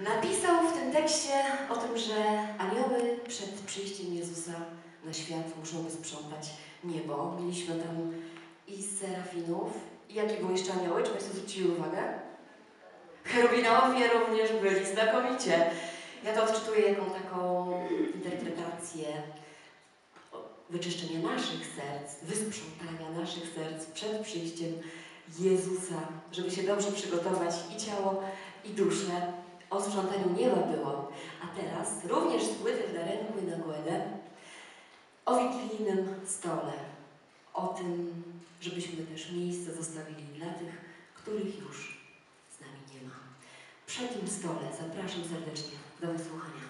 Napisał w tym tekście o tym, że anioły przed przyjściem Jezusa na świat muszą sprzątać niebo. Mieliśmy tam i serafinów. I jakie były jeszcze anioły? Czy Państwo zwrócili uwagę? Cherubinowie również byli, znakomicie. Ja to odczytuję jaką taką interpretację wyczyszczenia naszych serc, wysprzątania naszych serc przed przyjściem Jezusa, żeby się dobrze przygotować i ciało, i duszę. O sprzątaniu nieba było. A teraz również z płyty dla ręku i na głowę o wigilijnym stole. O tym, żebyśmy też miejsce zostawili dla tych, których już z nami nie ma. Przy tym stole zapraszam serdecznie do wysłuchania.